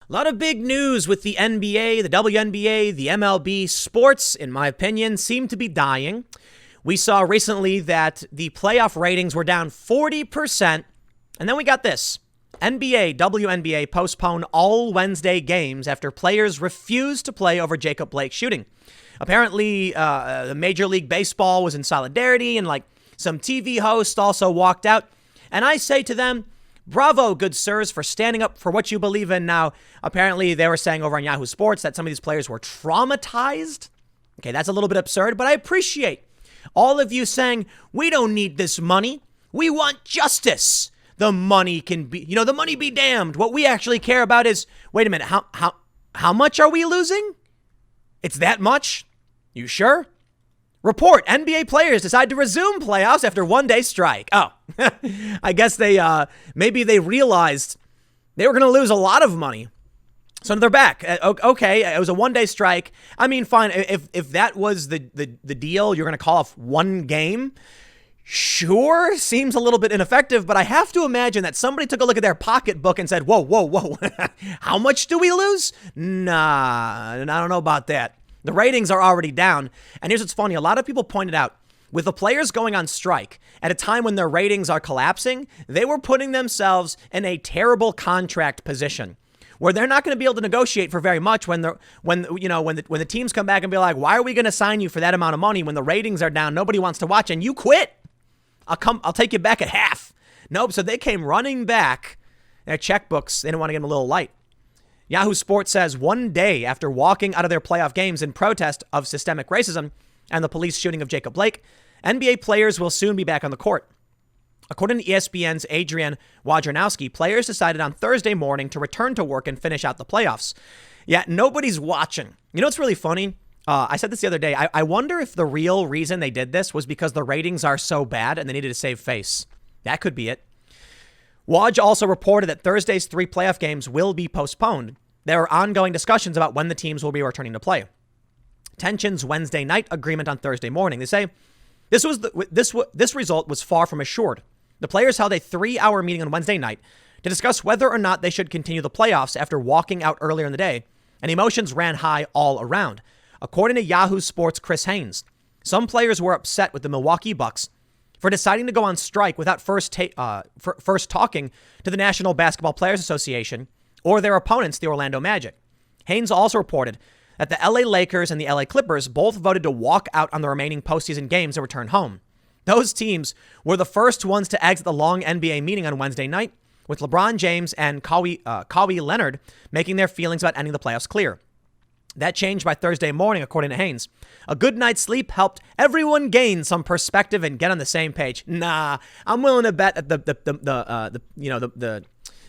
A lot of big news with the NBA, the WNBA, the MLB. Sports, in my opinion, seem to be dying. We saw recently that the playoff ratings were down 40%. And then we got this. NBA, WNBA postpone all Wednesday games after players refused to play over Jacob Blake's shooting. Apparently, the Major League Baseball was in solidarity, and some TV host also walked out. And I say to them, bravo, good sirs, for standing up for what you believe in. Now, apparently they were saying over on Yahoo Sports that some of these players were traumatized. Okay, that's a little bit absurd, but I appreciate all of you saying, we don't need this money. We want justice. The money can be, the money be damned. What we actually care about is, wait a minute, how much are we losing? It's that much? You sure? Report, NBA players decide to resume playoffs after one-day strike. Oh, I guess maybe they realized they were going to lose a lot of money. So they're back. Okay, it was a one-day strike. I mean, fine. If that was the deal, you're going to call off one game. Sure, seems a little bit ineffective, but I have to imagine that somebody took a look at their pocketbook and said, whoa. How much do we lose? Nah, I don't know about that. The ratings are already down. And here's what's funny. A lot of people pointed out, with the players going on strike at a time when their ratings are collapsing, they were putting themselves in a terrible contract position where they're not going to be able to negotiate for very much when the teams come back and be like, why are we going to sign you for that amount of money when the ratings are down? Nobody wants to watch and you quit. I'll take you back at half. Nope. So they came running back. Their checkbooks, they didn't want to get them a little light. Yahoo Sports says one day after walking out of their playoff games in protest of systemic racism and the police shooting of Jacob Blake, NBA players will soon be back on the court. According to ESPN's Adrian Wojnarowski, players decided on Thursday morning to return to work and finish out the playoffs. Yet nobody's watching. You know what's really funny? I said this the other day. I wonder if the real reason they did this was because the ratings are so bad and they needed to save face. That could be it. Woj also reported that Thursday's 3 playoff games will be postponed. There are ongoing discussions about when the teams will be returning to play. Tensions Wednesday night, agreement on Thursday morning. They say this result was far from assured. The players held a 3-hour meeting on Wednesday night to discuss whether or not they should continue the playoffs after walking out earlier in the day, and emotions ran high all around. According to Yahoo Sports' Chris Haynes, some players were upset with the Milwaukee Bucks for deciding to go on strike without first talking to the National Basketball Players Association or their opponents, the Orlando Magic. Haynes also reported that the LA Lakers and the LA Clippers both voted to walk out on the remaining postseason games and return home. Those teams were the first ones to exit the long NBA meeting on Wednesday night, with LeBron James and Kawhi Leonard making their feelings about ending the playoffs clear. That changed by Thursday morning, according to Haynes. A good night's sleep helped everyone gain some perspective and get on the same page. Nah, I'm willing to bet that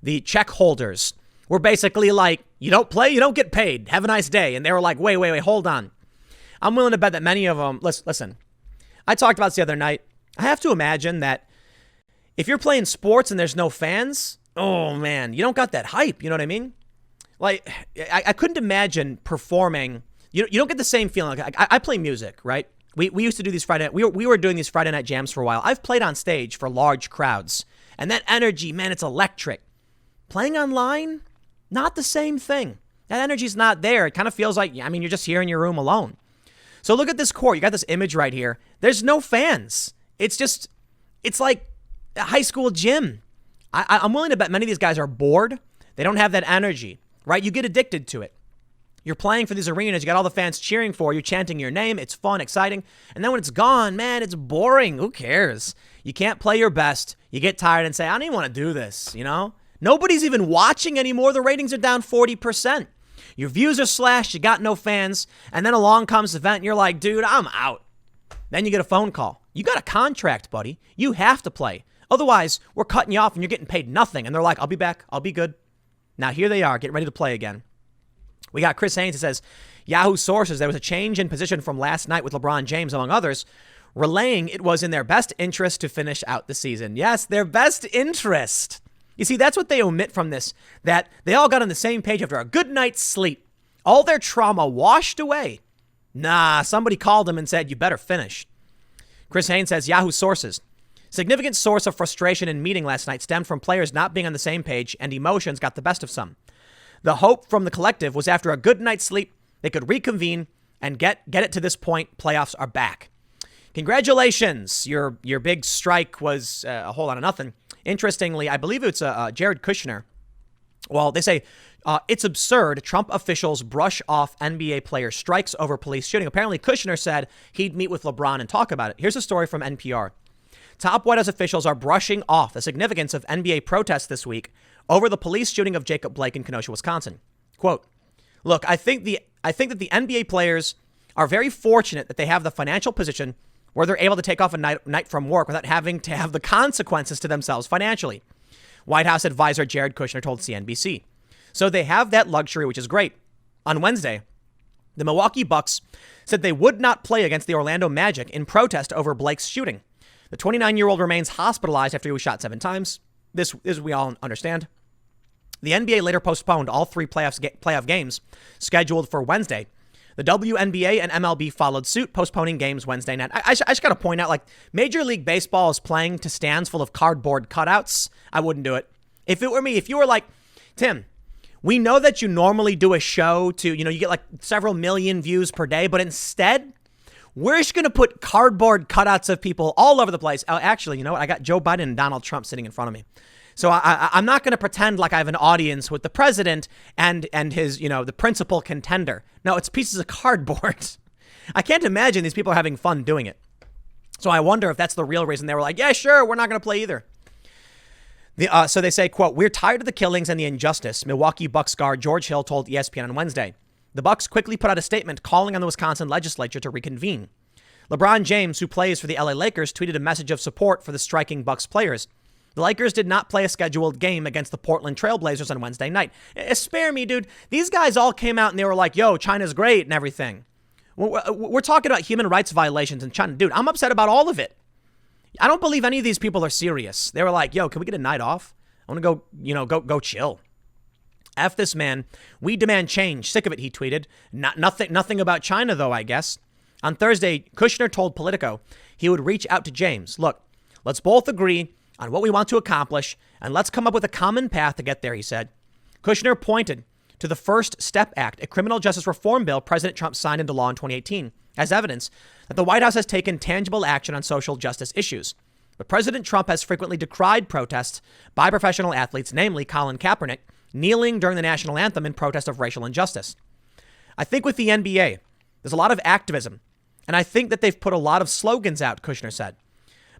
the check holders were basically like, you don't play, you don't get paid. Have a nice day. And they were like, wait, hold on. I'm willing to bet that many of them, listen, I talked about this the other night. I have to imagine that if you're playing sports and there's no fans, oh man, you don't got that hype. You know what I mean? Like, I couldn't imagine performing. You don't get the same feeling. I play music, right? We used to do these Friday night. We were doing these Friday night jams for a while. I've played on stage for large crowds. And that energy, man, it's electric. Playing online, not the same thing. That energy's not there. It kind of feels like, you're just here in your room alone. So look at this court. You got this image right here. There's no fans. It's like a high school gym. I'm willing to bet many of these guys are bored. They don't have that energy. Right? You get addicted to it. You're playing for these arenas. You got all the fans cheering for you, chanting your name. It's fun, exciting. And then when it's gone, man, it's boring. Who cares? You can't play your best. You get tired and say, I don't even want to do this, Nobody's even watching anymore. The ratings are down 40%. Your views are slashed. You got no fans. And then along comes the event and you're like, dude, I'm out. Then you get a phone call. You got a contract, buddy. You have to play. Otherwise, we're cutting you off and you're getting paid nothing. And they're like, I'll be back. I'll be good. Now, here they are, getting ready to play again. We got Chris Haynes that says, Yahoo sources, there was a change in position from last night with LeBron James, among others, relaying it was in their best interest to finish out the season. Yes, their best interest. You see, that's what they omit from this, that they all got on the same page after a good night's sleep. All their trauma washed away. Nah, somebody called them and said, you better finish. Chris Haynes says, Yahoo sources. Significant source of frustration in meeting last night stemmed from players not being on the same page and emotions got the best of some. The hope from the collective was after a good night's sleep, they could reconvene and get it to this point. Playoffs are back. Congratulations. Your big strike was a whole lot of nothing. Interestingly, I believe it's Jared Kushner. Well, they say it's absurd. Trump officials brush off NBA player strikes over police shooting. Apparently, Kushner said he'd meet with LeBron and talk about it. Here's a story from NPR. Top White House officials are brushing off the significance of NBA protests this week over the police shooting of Jacob Blake in Kenosha, Wisconsin. Quote, look, I think that the NBA players are very fortunate that they have the financial position where they're able to take off a night from work without having to have the consequences to themselves financially. White House advisor Jared Kushner told CNBC. So they have that luxury, which is great. On Wednesday, the Milwaukee Bucks said they would not play against the Orlando Magic in protest over Blake's shooting. The 29-year-old remains hospitalized after he was shot 7 times. This we all understand. The NBA later postponed all 3 playoff games scheduled for Wednesday. The WNBA and MLB followed suit, postponing games Wednesday night. I just got to point out, like, Major League Baseball is playing to stands full of cardboard cutouts. I wouldn't do it. If it were me, if you were like, Tim, we know that you normally do a show to, you get like several million views per day, but instead, we're just going to put cardboard cutouts of people all over the place. Oh, actually, you know what? I got Joe Biden and Donald Trump sitting in front of me. So I'm not going to pretend like I have an audience with the president and his, the principal contender. No, it's pieces of cardboard. I can't imagine these people are having fun doing it. So I wonder if that's the real reason they were like, yeah, sure, we're not going to play either. So they say, quote, we're tired of the killings and the injustice, Milwaukee Bucks guard George Hill told ESPN on Wednesday. The Bucks quickly put out a statement calling on the Wisconsin legislature to reconvene. LeBron James, who plays for the LA Lakers, tweeted a message of support for the striking Bucks players. The Lakers did not play a scheduled game against the Portland Trailblazers on Wednesday night. Spare me, dude. These guys all came out and they were like, yo, China's great and everything. We're talking about human rights violations in China. Dude, I'm upset about all of it. I don't believe any of these people are serious. They were like, yo, can we get a night off? I want to go chill. F this man. We demand change. Sick of it, he tweeted. Nothing about China, though, I guess. On Thursday, Kushner told Politico he would reach out to James. Look, let's both agree on what we want to accomplish, and let's come up with a common path to get there, he said. Kushner pointed to the First Step Act, a criminal justice reform bill President Trump signed into law in 2018, as evidence that the White House has taken tangible action on social justice issues. But President Trump has frequently decried protests by professional athletes, namely Colin Kaepernick, kneeling during the national anthem in protest of racial injustice. I think with the NBA, there's a lot of activism, and I think that they've put a lot of slogans out, Kushner said.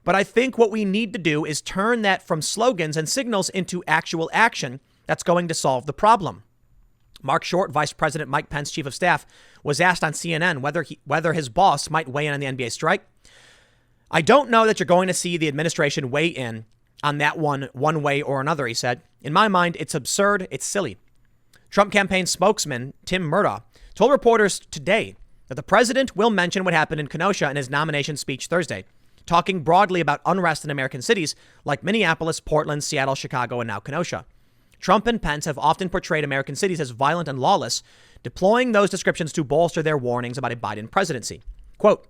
But I think what we need to do is turn that from slogans and signals into actual action that's going to solve the problem. Mark Short, Vice President Mike Pence, Chief of Staff, was asked on CNN whether his boss might weigh in on the NBA strike. I don't know that you're going to see the administration weigh in on that one way or another, he said. In my mind, it's absurd. It's silly. Trump campaign spokesman Tim Murtaugh told reporters today that the president will mention what happened in Kenosha in his nomination speech Thursday, talking broadly about unrest in American cities like Minneapolis, Portland, Seattle, Chicago, and now Kenosha. Trump and Pence have often portrayed American cities as violent and lawless, deploying those descriptions to bolster their warnings about a Biden presidency. Quote,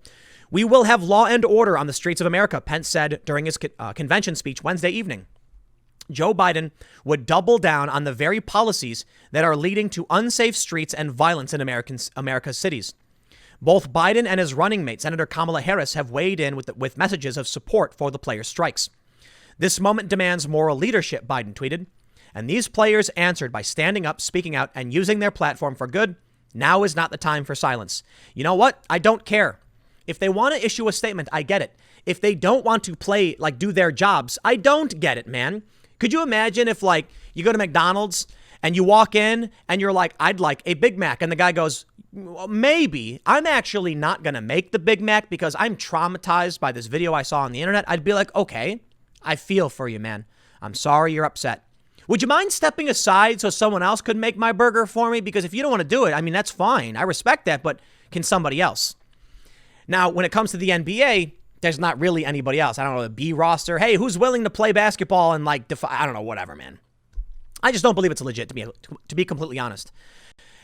we will have law and order on the streets of America, Pence said during his convention speech Wednesday evening. Joe Biden would double down on the very policies that are leading to unsafe streets and violence in America's cities. Both Biden and his running mate, Senator Kamala Harris, have weighed in with messages of support for the players' strikes. This moment demands moral leadership, Biden tweeted. And these players answered by standing up, speaking out, and using their platform for good. Now is not the time for silence. You know what? I don't care. If they want to issue a statement, I get it. If they don't want to do their jobs, I don't get it, man. Could you imagine if, you go to McDonald's and you walk in and you're like, I'd like a Big Mac. And the guy goes, well, maybe I'm actually not going to make the Big Mac because I'm traumatized by this video I saw on the internet. I'd be like, okay, I feel for you, man. I'm sorry you're upset. Would you mind stepping aside so someone else could make my burger for me? Because if you don't want to do it, I mean, that's fine. I respect that, but can somebody else? Now, when it comes to the NBA, there's not really anybody else. I don't know, the B roster. Hey, who's willing to play basketball and I don't know, whatever, man. I just don't believe it's legit, to be completely honest.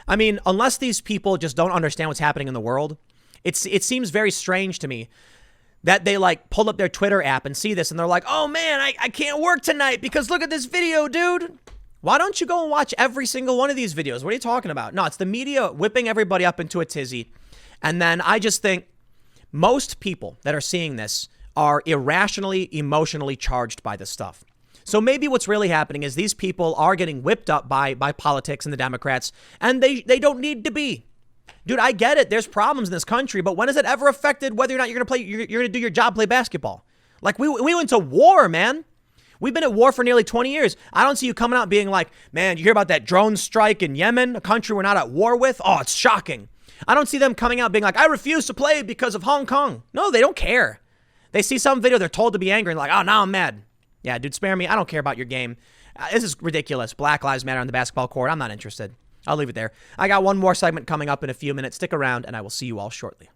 I mean, unless these people just don't understand what's happening in the world, it seems very strange to me that they pull up their Twitter app and see this and they're like, oh man, I can't work tonight because look at this video, dude. Why don't you go and watch every single one of these videos? What are you talking about? No, it's the media whipping everybody up into a tizzy. And then I just think most people that are seeing this are irrationally, emotionally charged by this stuff. So maybe what's really happening is these people are getting whipped up by politics and the Democrats, and they don't need to be. Dude, I get it. There's problems in this country, but when has it ever affected whether or not you're going to do your job, play basketball? Like, we went to war, man. We've been at war for nearly 20 years. I don't see you coming out being like, man, you hear about that drone strike in Yemen, a country we're not at war with? Oh, it's shocking. I don't see them coming out being like, I refuse to play because of Hong Kong. No, they don't care. They see some video, they're told to be angry and like, oh, now I'm mad. Yeah, dude, spare me. I don't care about your game. This is ridiculous. Black Lives Matter on the basketball court. I'm not interested. I'll leave it there. I got one more segment coming up in a few minutes. Stick around, and I will see you all shortly.